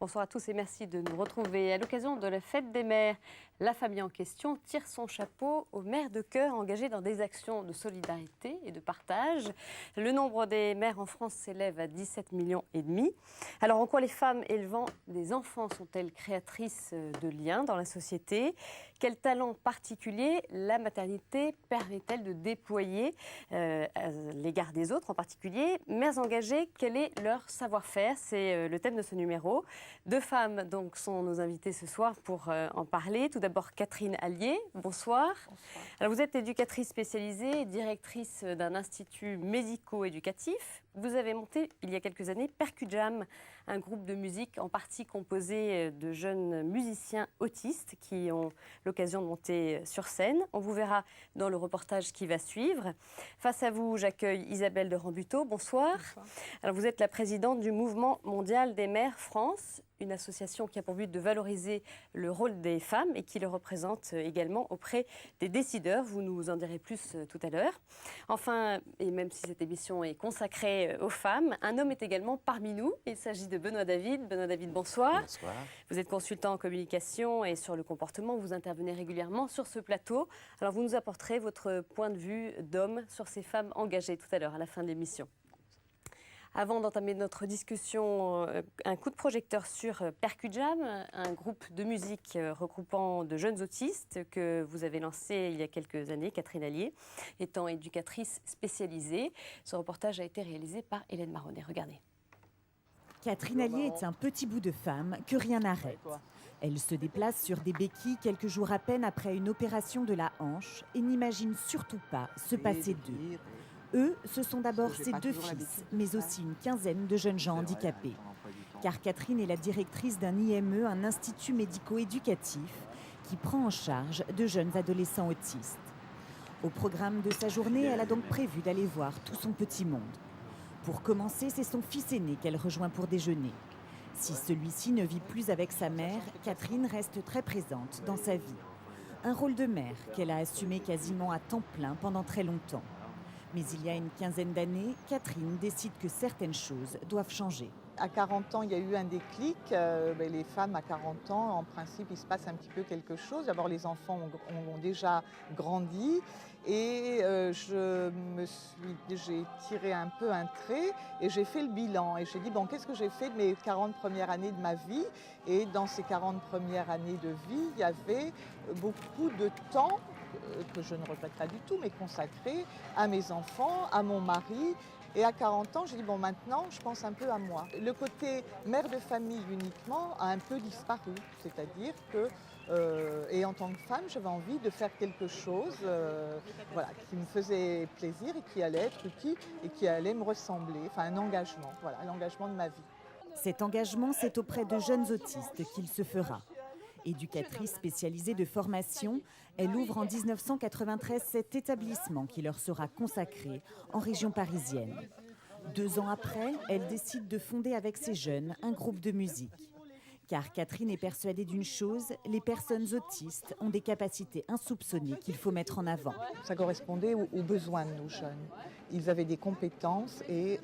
Bonsoir à tous et merci de nous retrouver. À l'occasion de la fête des mères, la famille en question tire son chapeau aux mères de cœur engagées dans des actions de solidarité et de partage. Le nombre des mères en France s'élève à 17,5 millions. Alors en quoi les femmes élevant des enfants sont-elles créatrices de liens dans la société? Quel talent particulier la maternité permet-elle de déployer à l'égard des autres en particulier? Mères engagées, quel est leur savoir-faire? C'est le thème de ce numéro. Deux femmes donc sont nos invitées ce soir pour en parler. Tout d'abord Catherine Allier, bonsoir. Bonsoir. Alors vous êtes éducatrice spécialisée et directrice d'un institut médico-éducatif. Vous avez monté il y a quelques années Percujam, un groupe de musique en partie composé de jeunes musiciens autistes qui ont l'occasion de monter sur scène. On vous verra dans le reportage qui va suivre. Face à vous, j'accueille Isabelle de Rambuteau. Bonsoir. Bonsoir. Alors vous êtes la présidente du Mouvement mondial des mères France, une association qui a pour but de valoriser le rôle des femmes et qui le représente également auprès des décideurs. Vous nous en direz plus tout à l'heure. Enfin, et même si cette émission est consacrée aux femmes, un homme est également parmi nous. Il s'agit de Benoît David. Benoît David, bonsoir. Bonsoir. Vous êtes consultant en communication et sur le comportement. Vous intervenez régulièrement sur ce plateau. Alors vous nous apporterez votre point de vue d'homme sur ces femmes engagées tout à l'heure, à la fin de l'émission. Avant d'entamer notre discussion, un coup de projecteur sur Percujam, un groupe de musique regroupant de jeunes autistes que vous avez lancé il y a quelques années, Catherine Allier, étant éducatrice spécialisée. Ce reportage a été réalisé par Hélène Marronnet. Regardez. Catherine Allier est un petit bout de femme que rien n'arrête. Elle se déplace sur des béquilles quelques jours à peine après une opération de la hanche et n'imagine surtout pas se passer d'eux. Eux, ce sont d'abord ses deux fils, mais aussi une quinzaine de jeunes gens handicapés. Car Catherine est la directrice d'un IME, un institut médico-éducatif, qui prend en charge de jeunes adolescents autistes. Au programme de sa journée, elle a donc prévu d'aller voir tout son petit monde. Pour commencer, c'est son fils aîné qu'elle rejoint pour déjeuner. Si celui-ci ne vit plus avec sa mère, Catherine reste très présente dans sa vie. Un rôle de mère qu'elle a assumé quasiment à temps plein pendant très longtemps. Mais il y a une quinzaine d'années, Catherine décide que certaines choses doivent changer. À 40 ans, il y a eu un déclic. Les femmes à 40 ans, en principe, il se passe un petit peu quelque chose. D'abord, les enfants ont déjà grandi et j'ai tiré un peu un trait et j'ai fait le bilan. Et j'ai dit, bon, qu'est-ce que j'ai fait de mes 40 premières années de ma vie? Et dans ces 40 premières années de vie, il y avait beaucoup de temps que je ne regrette pas du tout, mais consacré à mes enfants, à mon mari. Et à 40 ans, j'ai dit, bon, maintenant, je pense un peu à moi. Le côté mère de famille uniquement a un peu disparu. C'est-à-dire que, et en tant que femme, j'avais envie de faire quelque chose qui me faisait plaisir et qui allait être utile et qui allait me ressembler. Enfin, un engagement, l'engagement de ma vie. Cet engagement, c'est auprès de jeunes autistes qu'il se fera. Éducatrice spécialisée de formation, elle ouvre en 1993 cet établissement qui leur sera consacré en région parisienne. 2 ans après, elle décide de fonder avec ces jeunes un groupe de musique. Car Catherine est persuadée d'une chose, les personnes autistes ont des capacités insoupçonnées qu'il faut mettre en avant. Ça correspondait aux besoins de nos jeunes. Ils avaient des compétences et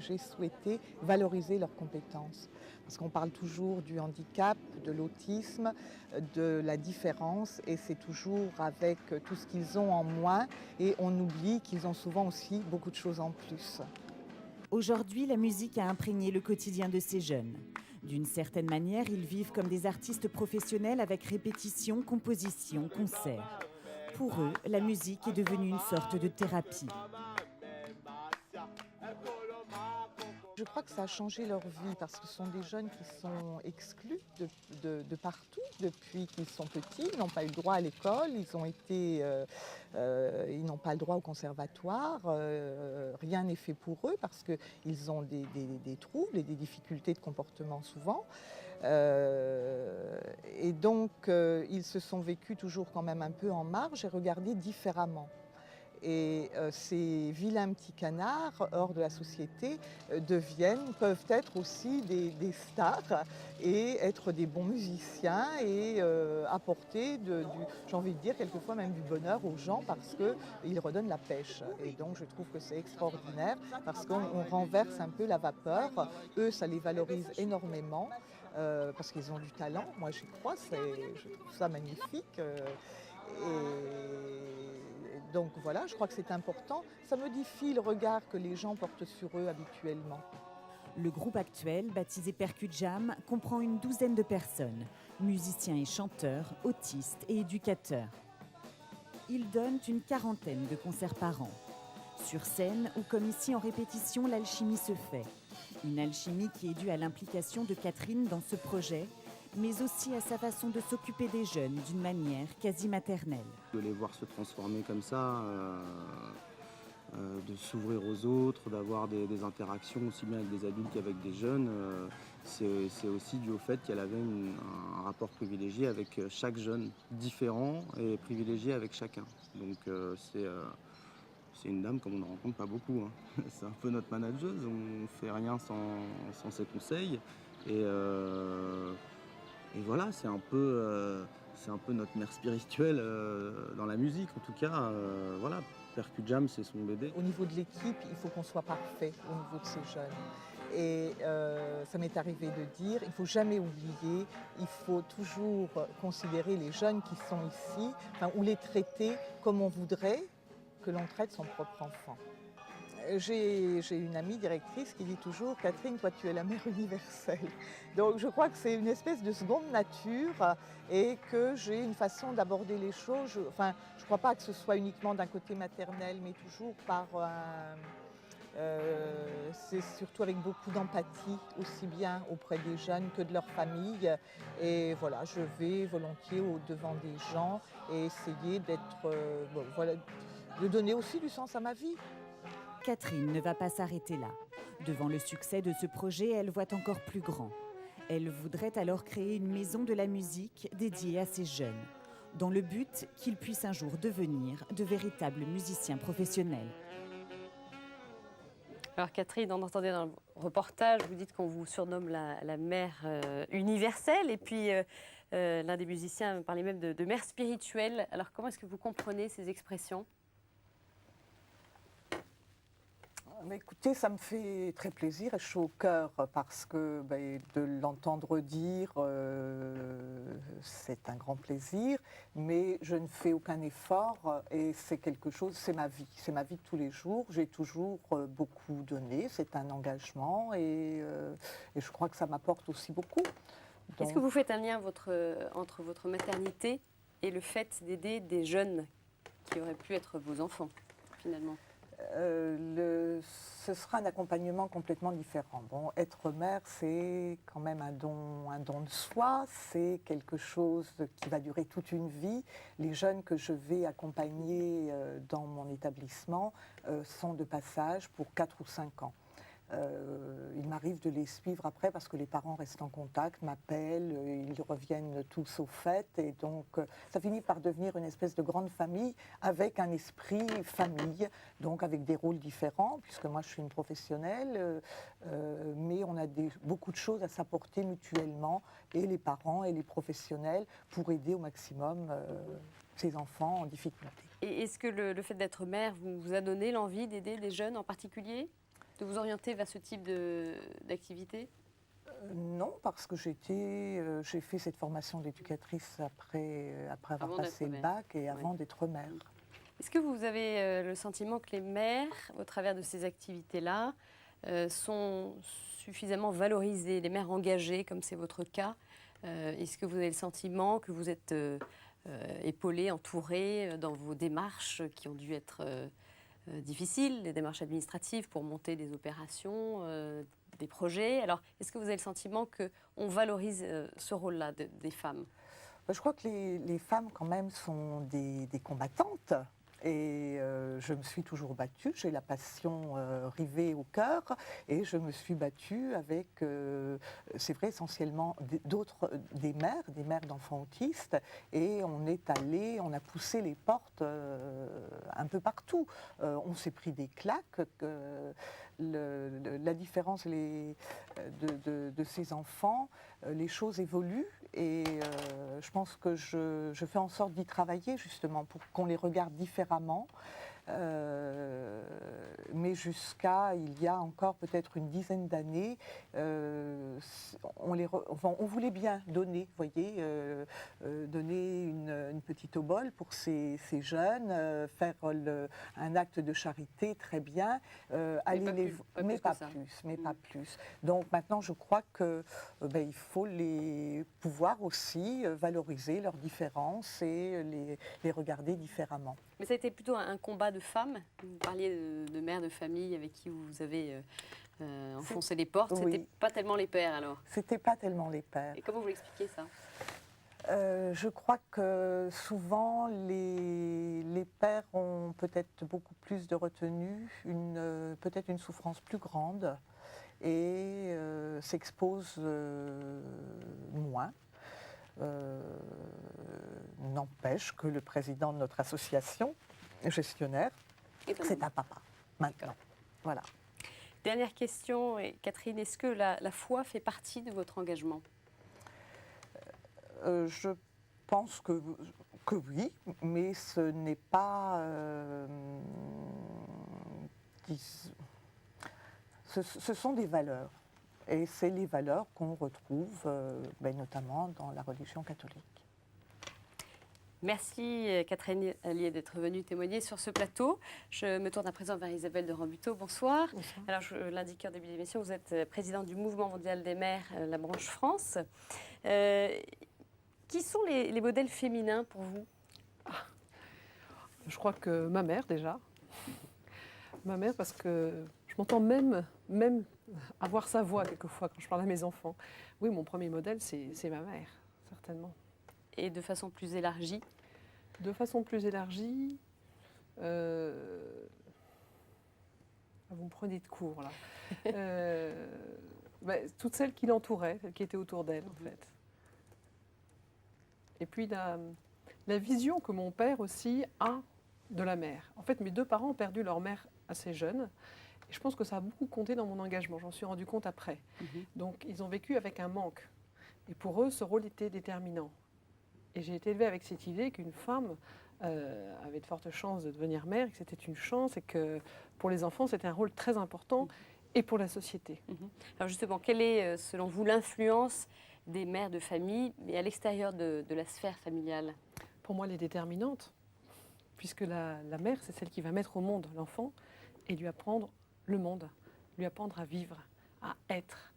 j'ai souhaité valoriser leurs compétences. Parce qu'on parle toujours du handicap, de l'autisme, de la différence et c'est toujours avec tout ce qu'ils ont en moins et on oublie qu'ils ont souvent aussi beaucoup de choses en plus. Aujourd'hui, la musique a imprégné le quotidien de ces jeunes. D'une certaine manière, ils vivent comme des artistes professionnels avec répétition, composition, concert. Pour eux, la musique est devenue une sorte de thérapie. Je crois que ça a changé leur vie parce que ce sont des jeunes qui sont exclus de partout depuis qu'ils sont petits. Ils n'ont pas eu le droit à l'école, ils n'ont pas le droit au conservatoire. Rien n'est fait pour eux parce qu'ils ont des troubles et des difficultés de comportement souvent. Et donc, ils se sont vécus toujours quand même un peu en marge et regardés différemment. Et ces vilains petits canards, hors de la société, peuvent être aussi des stars et être des bons musiciens et apporter, j'ai envie de dire, quelquefois même du bonheur aux gens parce qu'ils redonnent la pêche. Et donc je trouve que c'est extraordinaire parce qu'on renverse un peu la vapeur. Eux, ça les valorise énormément. Parce qu'ils ont du talent, moi j'y crois, je trouve ça magnifique. Et donc voilà, je crois que c'est important. Ça modifie le regard que les gens portent sur eux habituellement. Le groupe actuel, baptisé Percut Jam, comprend une douzaine de personnes, musiciens et chanteurs, autistes et éducateurs. Ils donnent une quarantaine de concerts par an. Sur scène ou comme ici en répétition, l'alchimie se fait. Une alchimie qui est due à l'implication de Catherine dans ce projet, mais aussi à sa façon de s'occuper des jeunes d'une manière quasi maternelle. De les voir se transformer comme ça, de s'ouvrir aux autres, d'avoir des interactions aussi bien avec des adultes qu'avec des jeunes, c'est aussi dû au fait qu'elle avait un rapport privilégié avec chaque jeune, différent et privilégié avec chacun. Donc c'est une dame comme on ne rencontre pas beaucoup. Hein. C'est un peu notre manageuse, on ne fait rien sans ses conseils. Et voilà, c'est un peu notre mère spirituelle dans la musique. En tout cas, voilà, Percut Jam, c'est son bébé. Au niveau de l'équipe, il faut qu'on soit parfait au niveau de ces jeunes. Et ça m'est arrivé de dire, il ne faut jamais oublier, il faut toujours considérer les jeunes qui sont ici, ou les traiter comme on voudrait que l'on traite son propre enfant. J'ai une amie directrice qui dit toujours « Catherine, toi tu es la mère universelle ». Donc je crois que c'est une espèce de seconde nature et que j'ai une façon d'aborder les choses. Je ne crois pas que ce soit uniquement d'un côté maternel, mais toujours par c'est surtout avec beaucoup d'empathie, aussi bien auprès des jeunes que de leur famille. Et voilà, je vais volontiers au-devant des gens et essayer d'être, de donner aussi du sens à ma vie. Catherine ne va pas s'arrêter là. Devant le succès de ce projet, elle voit encore plus grand. Elle voudrait alors créer une maison de la musique dédiée à ces jeunes, dans le but qu'ils puissent un jour devenir de véritables musiciens professionnels. Alors Catherine, on entendait dans le reportage, vous dites qu'on vous surnomme la mère universelle, et puis l'un des musiciens parlait même de mère spirituelle. Alors comment est-ce que vous comprenez ces expressions ? Mais écoutez, ça me fait très plaisir et chaud au cœur parce que de l'entendre dire, c'est un grand plaisir, mais je ne fais aucun effort et c'est quelque chose, c'est ma vie de tous les jours. J'ai toujours beaucoup donné, c'est un engagement et je crois que ça m'apporte aussi beaucoup. Donc... Est-ce que vous faites un lien entre votre maternité et le fait d'aider des jeunes qui auraient pu être vos enfants, finalement ? Ce sera un accompagnement complètement différent. Bon, être mère, c'est quand même un don de soi, c'est quelque chose qui va durer toute une vie. Les jeunes que je vais accompagner dans mon établissement sont de passage pour 4 ou 5 ans. Il m'arrive de les suivre après parce que les parents restent en contact, m'appellent, ils reviennent tous au fait et donc ça finit par devenir une espèce de grande famille avec un esprit famille, donc avec des rôles différents puisque moi je suis une professionnelle, mais on a beaucoup de choses à s'apporter mutuellement et les parents et les professionnels pour aider au maximum ces enfants en difficulté. Et est-ce que le fait d'être mère vous a donné l'envie d'aider des jeunes en particulier ? De vous orienter vers ce type d'activité ? Non, parce que j'ai fait cette formation d'éducatrice après avoir passé le bac et avant d'être mère. Est-ce que vous avez le sentiment que les mères, au travers de ces activités-là, sont suffisamment valorisées, les mères engagées, comme c'est votre cas ? Est-ce que vous avez le sentiment que vous êtes épaulée, entourée dans vos démarches qui ont dû être... difficiles, les démarches administratives pour monter des opérations, des projets. Alors, est-ce que vous avez le sentiment qu'on valorise ce rôle-là des femmes ? Je crois que les femmes, quand même, sont des combattantes. Et je me suis toujours battue, j'ai la passion rivée au cœur, et je me suis battue avec, c'est vrai, essentiellement des mères d'enfants autistes, et on a poussé les portes un peu partout. On s'est pris des claques. La différence de ces enfants, les choses évoluent, et je pense que je fais en sorte d'y travailler justement pour qu'on les regarde différemment. Mais jusqu'à il y a encore peut-être une dizaine d'années, on voulait bien donner, voyez, donner une petite obole pour ces jeunes, faire un acte de charité, très bien, mais pas plus. Donc maintenant, je crois que il faut pouvoir aussi valoriser leurs différences et les regarder différemment. Mais ça a été plutôt un combat de femmes. Vous parliez de mères de famille avec qui vous avez enfoncé les portes. C'était pas tellement les pères alors. C'était pas tellement les pères. Et comment vous l'expliquez ça? Je crois que souvent les pères ont peut-être beaucoup plus de retenue, peut-être une souffrance plus grande et s'exposent moins. N'empêche que le président de notre association, gestionnaire, c'est un papa, maintenant. Voilà. Dernière question, Catherine, est-ce que la foi fait partie de votre engagement? Je pense que oui, mais ce n'est pas... ce sont des valeurs. Et c'est les valeurs qu'on retrouve notamment dans la religion catholique. Merci Catherine Allier d'être venue témoigner sur ce plateau. Je me tourne à présent vers Isabelle de Rambuteau. Bonsoir. Bonsoir. Alors, je l'indiquais en début d'émission, vous êtes présidente du Mouvement mondial des mères, la branche France. Qui sont les modèles féminins pour vous? Je crois que ma mère déjà. Ma mère, parce que je m'entends même avoir sa voix quelquefois quand je parle à mes enfants. Oui, mon premier modèle, c'est ma mère, certainement. Et de façon plus élargie? De façon plus élargie, vous me prenez de court là. Toutes celles qui l'entouraient, celles qui étaient autour d'elle en fait. Et puis la vision que mon père aussi a de la mère. En fait, mes deux parents ont perdu leur mère assez jeune. Et je pense que ça a beaucoup compté dans mon engagement. J'en suis rendu compte après. Donc, ils ont vécu avec un manque. Et pour eux, ce rôle était déterminant. Et j'ai été élevée avec cette idée qu'une femme avait de fortes chances de devenir mère, que c'était une chance et que pour les enfants, c'était un rôle très important et pour la société. Alors justement, quelle est, selon vous, l'influence des mères de famille, mais à l'extérieur de la sphère familiale? Pour moi, elle est déterminante, puisque la mère, c'est celle qui va mettre au monde l'enfant et lui apprendre le monde, lui apprendre à vivre, à être.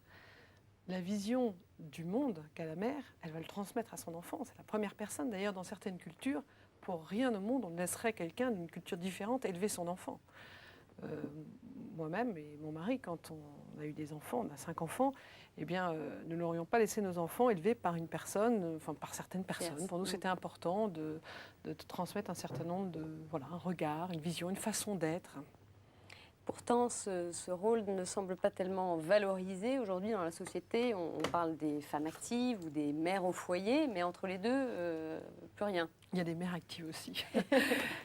La vision du monde qu'a la mère, elle va le transmettre à son enfant. C'est la première personne, d'ailleurs, dans certaines cultures, pour rien au monde, on laisserait quelqu'un d'une culture différente élever son enfant. Moi-même et mon mari, quand on a eu des enfants, on a 5 enfants, eh bien, nous n'aurions pas laissé nos enfants élevés par une personne, enfin par certaines personnes. Pour nous, c'était important de transmettre un certain nombre un regard, une vision, une façon d'être. Pourtant, ce rôle ne semble pas tellement valorisé aujourd'hui dans la société. On parle des femmes actives ou des mères au foyer, mais entre les deux, plus rien. Il y a des mères actives aussi.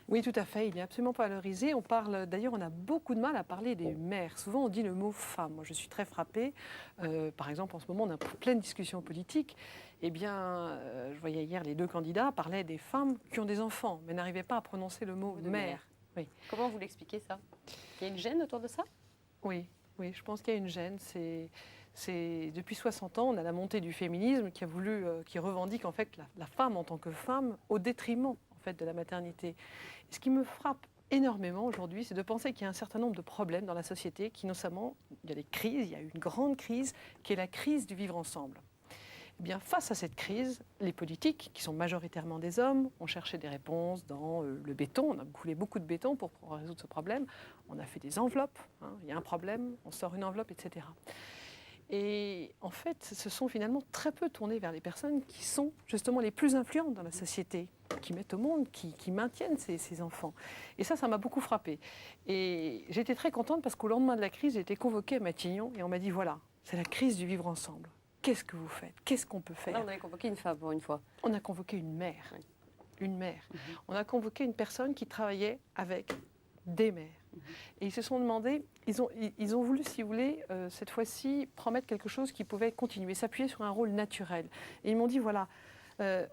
Oui, tout à fait. Il n'est absolument pas valorisé. D'ailleurs, on a beaucoup de mal à parler des mères. Souvent, on dit le mot femme. Moi, je suis très frappée. Par exemple, en ce moment, on a pleine discussion politique. Eh bien, je voyais hier, les 2 candidats parlaient des femmes qui ont des enfants, mais n'arrivaient pas à prononcer le mot mère. Oui. Comment vous l'expliquez ça? Il y a une gêne autour de ça? Oui, je pense qu'il y a une gêne. Depuis 60 ans, on a la montée du féminisme qui revendique en fait la femme en tant que femme au détriment en fait de la maternité. Et ce qui me frappe énormément aujourd'hui, c'est de penser qu'il y a un certain nombre de problèmes dans la société, qui notamment, il y a des crises, il y a une grande crise qui est la crise du vivre ensemble. Eh bien, face à cette crise, les politiques, qui sont majoritairement des hommes, ont cherché des réponses dans le béton. On a coulé beaucoup de béton pour résoudre ce problème. On a fait des enveloppes. Il y a un problème, on sort une enveloppe, etc. Et en fait, se sont finalement très peu tournés vers les personnes qui sont justement les plus influentes dans la société, qui mettent au monde, qui maintiennent ces enfants. Et ça m'a beaucoup frappée. Et j'étais très contente parce qu'au lendemain de la crise, j'ai été convoquée à Matignon et on m'a dit, voilà, c'est la crise du vivre ensemble. Qu'est-ce que vous faites? Qu'est-ce qu'on peut faire? Là, on avait convoqué une femme pour une fois. On a convoqué une mère. Oui. Une mère. On a convoqué une personne qui travaillait avec des mères. Et ils se sont demandé, ils ont voulu, si vous voulez, cette fois-ci, promettre quelque chose qui pouvait continuer, s'appuyer sur un rôle naturel. Et ils m'ont dit, voilà,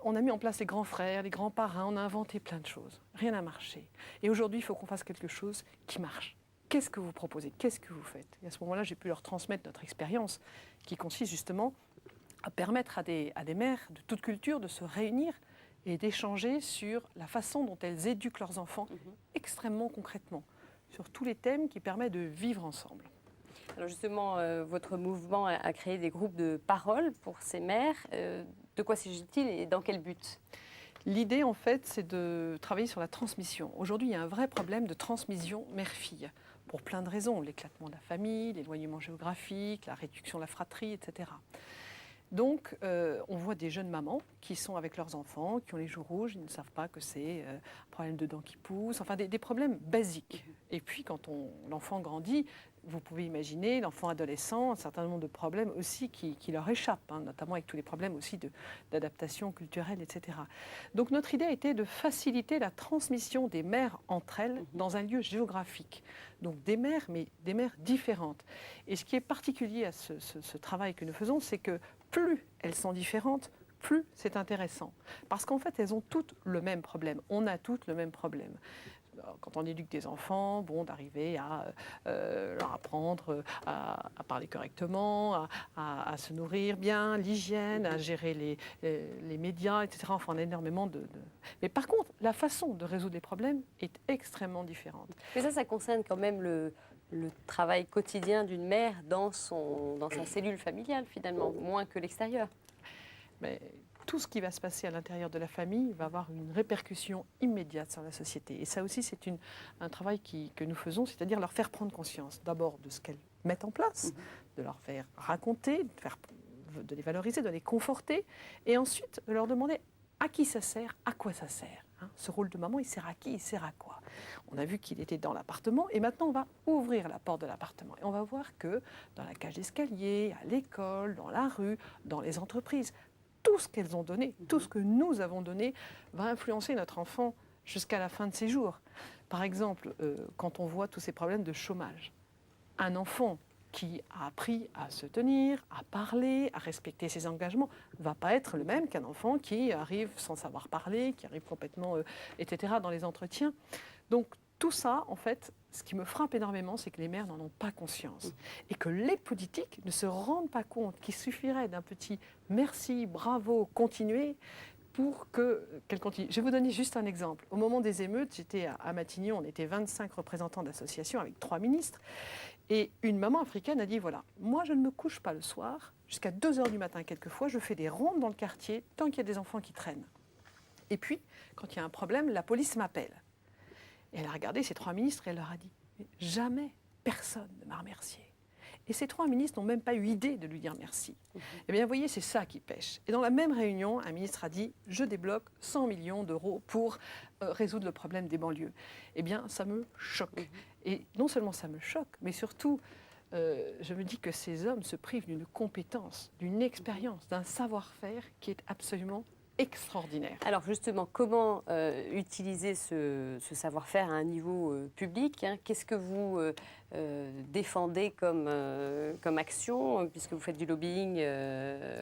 on a mis en place les grands frères, les grands parrains, on a inventé plein de choses. Rien n'a marché. Et aujourd'hui, il faut qu'on fasse quelque chose qui marche. Qu'est-ce que vous proposez? Qu'est-ce que vous faites? Et à ce moment-là, j'ai pu leur transmettre notre expérience, qui consiste justement à permettre à des mères de toute culture de se réunir et d'échanger sur la façon dont elles éduquent leurs enfants extrêmement concrètement, sur tous les thèmes qui permettent de vivre ensemble. Alors justement, votre mouvement a créé des groupes de parole pour ces mères. De quoi s'agit-il et dans quel but? L'idée, en fait, c'est de travailler sur la transmission. Aujourd'hui, il y a un vrai problème de transmission mère-fille, pour plein de raisons. L'éclatement de la famille, l'éloignement géographique, la réduction de la fratrie, etc. Donc, on voit des jeunes mamans qui sont avec leurs enfants, qui ont les joues rouges, ils ne savent pas que c'est un problème de dents qui poussent, enfin des problèmes basiques. Et puis, quand l'enfant grandit, vous pouvez imaginer l'enfant adolescent, un certain nombre de problèmes aussi qui leur échappent, hein, notamment avec tous les problèmes aussi d'adaptation culturelle, etc. Donc, notre idée était de faciliter la transmission des mères entre elles dans un lieu géographique. Donc, des mères, mais des mères différentes. Et ce qui est particulier à ce travail que nous faisons, c'est que plus elles sont différentes, plus c'est intéressant. Parce qu'en fait, elles ont toutes le même problème. On a toutes le même problème. Quand on éduque des enfants, d'arriver à leur apprendre à parler correctement, à se nourrir bien, l'hygiène, à gérer les médias, etc. Enfin, on a énormément de... Mais par contre, la façon de résoudre les problèmes est extrêmement différente. Mais ça concerne quand même le travail quotidien d'une mère dans sa cellule familiale, finalement, moins que l'extérieur. Mais tout ce qui va se passer à l'intérieur de la famille va avoir une répercussion immédiate sur la société. Et ça aussi, c'est un travail que nous faisons, c'est-à-dire leur faire prendre conscience, d'abord de ce qu'elles mettent en place, de leur faire raconter, de les valoriser, de les conforter, et ensuite de leur demander à qui ça sert, à quoi ça sert. Hein, ce rôle de maman, il sert à qui, il sert à quoi? On a vu qu'il était dans l'appartement, et maintenant on va ouvrir la porte de l'appartement. Et on va voir que dans la cage d'escalier, à l'école, dans la rue, dans les entreprises, tout ce qu'elles ont donné, tout ce que nous avons donné va influencer notre enfant jusqu'à la fin de ses jours. Par exemple, quand on voit tous ces problèmes de chômage, un enfant qui a appris à se tenir, à parler, à respecter ses engagements, ne va pas être le même qu'un enfant qui arrive sans savoir parler, qui arrive complètement, etc., dans les entretiens. Donc, tout ça, en fait, ce qui me frappe énormément, c'est que les mères n'en ont pas conscience. Et que les politiques ne se rendent pas compte qu'il suffirait d'un petit « merci, bravo, continuez » pour qu'elle continue. Je vais vous donner juste un exemple. Au moment des émeutes, j'étais à Matignon, on était 25 représentants d'associations avec 3 ministres. Et une maman africaine a dit, voilà, moi je ne me couche pas le soir, jusqu'à 2 heures du matin quelquefois, je fais des rondes dans le quartier tant qu'il y a des enfants qui traînent. Et puis, quand il y a un problème, la police m'appelle. Et elle a regardé ces 3 ministres et elle leur a dit « Jamais personne ne m'a remercié ». Et ces 3 ministres n'ont même pas eu idée de lui dire merci. Eh bien, vous voyez, c'est ça qui pêche. Et dans la même réunion, un ministre a dit « Je débloque 100 millions d'euros pour résoudre le problème des banlieues ». Eh bien, ça me choque. Et non seulement ça me choque, mais surtout, je me dis que ces hommes se privent d'une compétence, d'une expérience, d'un savoir-faire qui est absolument extraordinaire. Alors justement, comment utiliser ce savoir-faire à un niveau public, hein? Qu'est-ce que vous défendez comme action, puisque vous faites du lobbying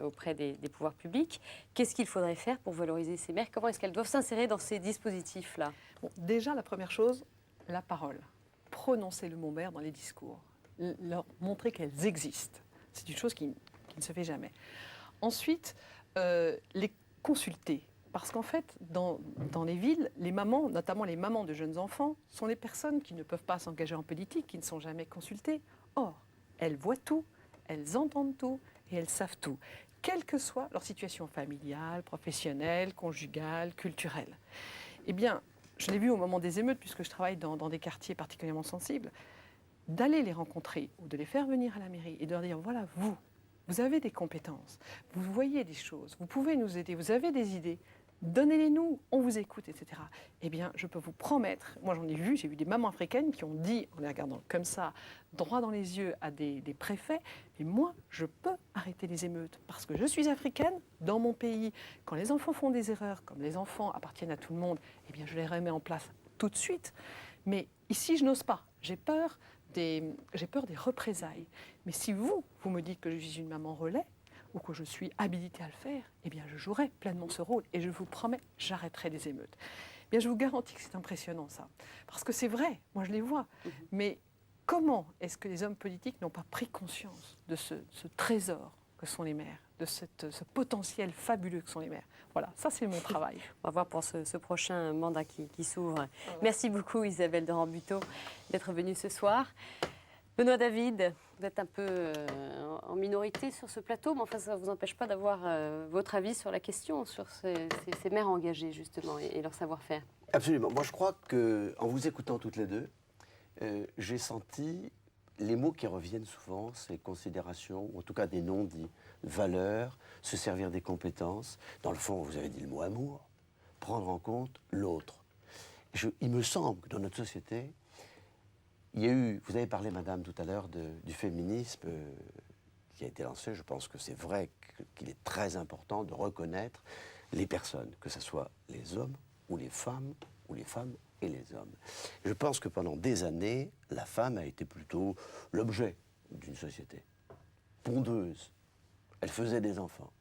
auprès des pouvoirs publics? Qu'est-ce qu'il faudrait faire pour valoriser ces mères? Comment est-ce qu'elles doivent s'insérer dans ces dispositifs-là? Déjà, la première chose, la parole. Prononcer le mot mère dans les discours. Leur montrer qu'elles existent. C'est une chose qui ne se fait jamais. Ensuite, les consulter. Parce qu'en fait, dans les villes, les mamans, notamment les mamans de jeunes enfants, sont des personnes qui ne peuvent pas s'engager en politique, qui ne sont jamais consultées. Or, elles voient tout, elles entendent tout et elles savent tout, quelle que soit leur situation familiale, professionnelle, conjugale, culturelle. Eh bien, je l'ai vu au moment des émeutes, puisque je travaille dans des quartiers particulièrement sensibles, d'aller les rencontrer ou de les faire venir à la mairie et de leur dire, voilà, vous, vous avez des compétences, vous voyez des choses, vous pouvez nous aider, vous avez des idées, donnez-les-nous, on vous écoute, etc. Eh bien, je peux vous promettre, moi j'en ai vu, j'ai vu des mamans africaines qui ont dit, en les regardant comme ça, droit dans les yeux à des préfets, et moi, je peux arrêter les émeutes, parce que je suis africaine, dans mon pays, quand les enfants font des erreurs, comme les enfants appartiennent à tout le monde, eh bien, je les remets en place tout de suite. Mais ici, je n'ose pas, j'ai peur des représailles. Mais si vous me dites que je suis une maman relais, ou que je suis habilitée à le faire, eh bien je jouerai pleinement ce rôle et je vous promets, j'arrêterai les émeutes. Eh bien, je vous garantis que c'est impressionnant ça, parce que c'est vrai, moi je les vois. Mais comment est-ce que les hommes politiques n'ont pas pris conscience de ce trésor que sont les mères, de ce potentiel fabuleux que sont les mères? Voilà, ça c'est mon travail. On va voir pour ce prochain mandat qui s'ouvre. Merci beaucoup Isabelle de Rambuteau d'être venue ce soir. Benoît David, vous êtes un peu en minorité sur ce plateau, mais enfin ça ne vous empêche pas d'avoir votre avis sur la question, sur ces mères engagées justement et leur savoir-faire. Absolument. Moi je crois qu'en vous écoutant toutes les deux, j'ai senti les mots qui reviennent souvent, ces considérations, ou en tout cas des non-dits, valeurs, se servir des compétences. Dans le fond, vous avez dit le mot amour, prendre en compte l'autre. Il me semble que dans notre société, il y a eu, vous avez parlé, madame, tout à l'heure du féminisme qui a été lancé. Je pense que c'est vrai qu'il est très important de reconnaître les personnes, que ce soit les hommes ou les femmes et les hommes. Je pense que pendant des années, la femme a été plutôt l'objet d'une société. Pondeuse. Elle faisait des enfants.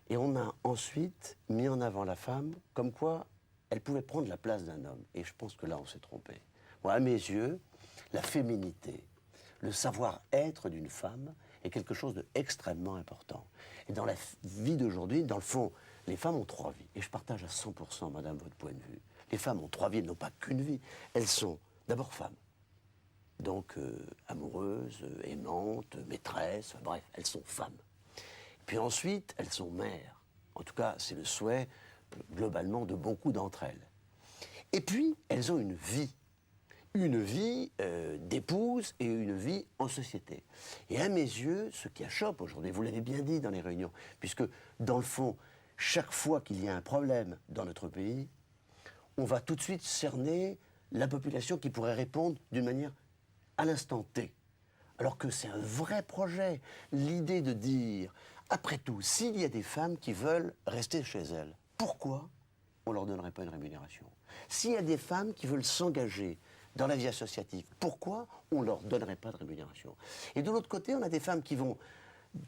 Et on a ensuite mis en avant la femme comme quoi elle pouvait prendre la place d'un homme. Et je pense que là, on s'est trompé. Moi, à mes yeux, la féminité, le savoir-être d'une femme est quelque chose d'extrêmement important. Et dans la vie d'aujourd'hui, dans le fond, les femmes ont 3 vies. Et je partage à 100%, madame, votre point de vue. Les femmes ont 3 vies, elles n'ont pas qu'une vie. Elles sont d'abord femmes. Donc amoureuses, aimantes, maîtresses, bref, elles sont femmes. Puis ensuite, elles sont mères. En tout cas, c'est le souhait, globalement, de beaucoup d'entre elles. Et puis, elles ont une vie d'épouse et une vie en société. Et à mes yeux, ce qui achoppe aujourd'hui, vous l'avez bien dit dans les réunions, puisque dans le fond, chaque fois qu'il y a un problème dans notre pays, on va tout de suite cerner la population qui pourrait répondre d'une manière à l'instant T. Alors que c'est un vrai projet. L'idée de dire, après tout, s'il y a des femmes qui veulent rester chez elles, pourquoi on ne leur donnerait pas une rémunération? S'il y a des femmes qui veulent s'engager dans la vie associative, pourquoi on ne leur donnerait pas de rémunération? Et de l'autre côté, on a des femmes qui vont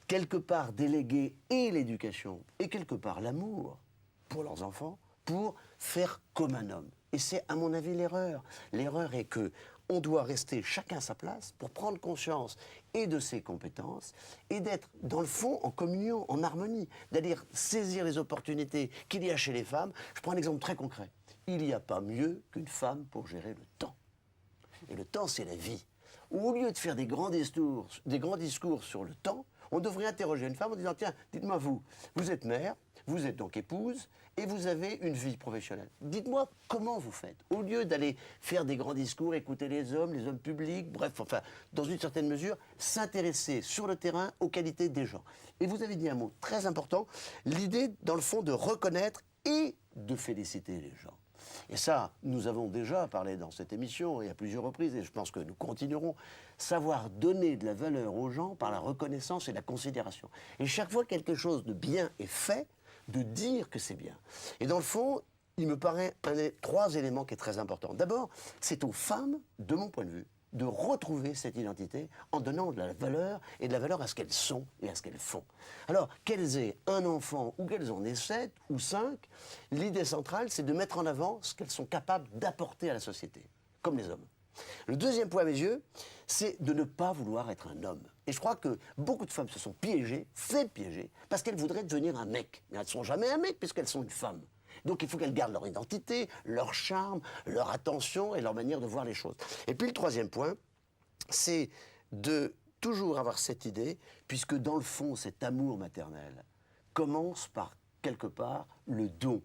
quelque part déléguer et l'éducation et quelque part l'amour pour leurs enfants pour faire comme un homme. Et c'est à mon avis l'erreur. L'erreur est que on doit rester chacun à sa place pour prendre conscience et de ses compétences et d'être dans le fond en communion, en harmonie, d'aller saisir les opportunités qu'il y a chez les femmes. Je prends un exemple très concret. Il n'y a pas mieux qu'une femme pour gérer le temps. Et le temps, c'est la vie. Au lieu de faire des grands discours sur le temps, on devrait interroger une femme en disant, tiens, dites-moi vous êtes mère, vous êtes donc épouse, et vous avez une vie professionnelle. Dites-moi comment vous faites. Au lieu d'aller faire des grands discours, écouter les hommes publics, bref, enfin, dans une certaine mesure, s'intéresser sur le terrain aux qualités des gens. Et vous avez dit un mot très important, l'idée, dans le fond, de reconnaître et de féliciter les gens. Et ça, nous avons déjà parlé dans cette émission et à plusieurs reprises, et je pense que nous continuerons, savoir donner de la valeur aux gens par la reconnaissance et la considération. Et chaque fois que quelque chose de bien est fait, de dire que c'est bien. Et dans le fond, il me paraît 3 éléments qui est très important. D'abord, c'est aux femmes, de mon point de vue, de retrouver cette identité en donnant de la valeur et de la valeur à ce qu'elles sont et à ce qu'elles font. Alors, qu'elles aient un enfant ou qu'elles en aient 7 ou 5, l'idée centrale, c'est de mettre en avant ce qu'elles sont capables d'apporter à la société, comme les hommes. Le deuxième point à mes yeux, c'est de ne pas vouloir être un homme. Et je crois que beaucoup de femmes se sont fait piéger, parce qu'elles voudraient devenir un mec. Mais elles ne sont jamais un mec, puisqu'elles sont une femme. Donc il faut qu'elles gardent leur identité, leur charme, leur attention et leur manière de voir les choses. Et puis le troisième point, c'est de toujours avoir cette idée, puisque dans le fond, cet amour maternel commence par, quelque part, le don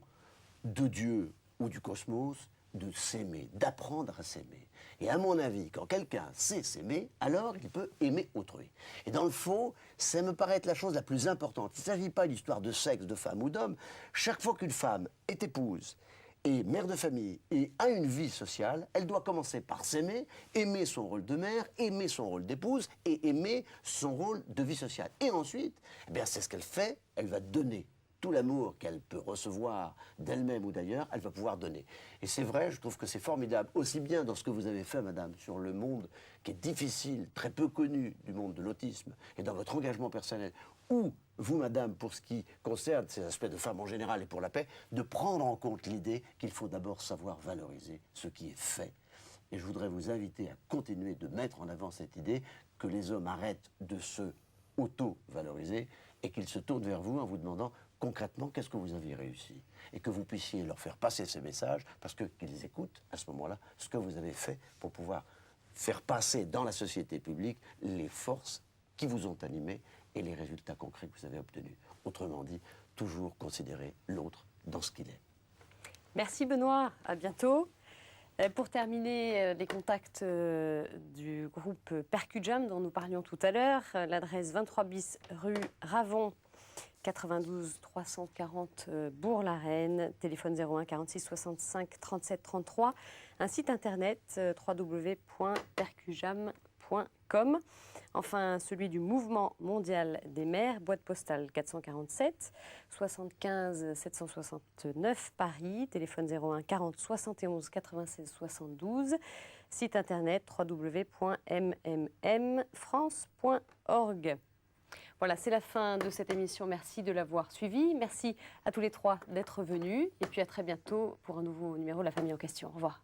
de Dieu ou du cosmos de s'aimer, d'apprendre à s'aimer. Et à mon avis, quand quelqu'un sait s'aimer, alors il peut aimer autrui. Et dans le fond, ça me paraît être la chose la plus importante. Il ne s'agit pas d'histoire de sexe, de femme ou d'homme. Chaque fois qu'une femme est épouse, et mère de famille et a une vie sociale, elle doit commencer par s'aimer, aimer son rôle de mère, aimer son rôle d'épouse et aimer son rôle de vie sociale. Et ensuite, eh bien, c'est ce qu'elle fait, elle va donner tout l'amour qu'elle peut recevoir d'elle-même ou d'ailleurs, elle va pouvoir donner. Et c'est vrai, je trouve que c'est formidable, aussi bien dans ce que vous avez fait, madame, sur le monde qui est difficile, très peu connu du monde de l'autisme, et dans votre engagement personnel, ou vous, madame, pour ce qui concerne ces aspects de femmes en général et pour la paix, de prendre en compte l'idée qu'il faut d'abord savoir valoriser ce qui est fait. Et je voudrais vous inviter à continuer de mettre en avant cette idée que les hommes arrêtent de se auto-valoriser et qu'ils se tournent vers vous en vous demandant concrètement qu'est-ce que vous avez réussi et que vous puissiez leur faire passer ces messages parce qu'ils écoutent à ce moment-là ce que vous avez fait pour pouvoir faire passer dans la société publique les forces qui vous ont animé et les résultats concrets que vous avez obtenus. Autrement dit, toujours considérer l'autre dans ce qu'il est. Merci Benoît, à bientôt. Pour terminer, les contacts du groupe Percujam dont nous parlions tout à l'heure, l'adresse 23 bis rue Ravon, 92 340 Bourg-la-Reine, téléphone 01 46 65 37 33, un site internet www.percujam.com. Enfin, celui du Mouvement mondial des mères, boîte postale 447 75 769 Paris, téléphone 01 40 71 96 72, site internet www.mmmfrance.org. Voilà, c'est la fin de cette émission. Merci de l'avoir suivie. Merci à tous les trois d'être venus. Et puis à très bientôt pour un nouveau numéro de La Famille en question. Au revoir.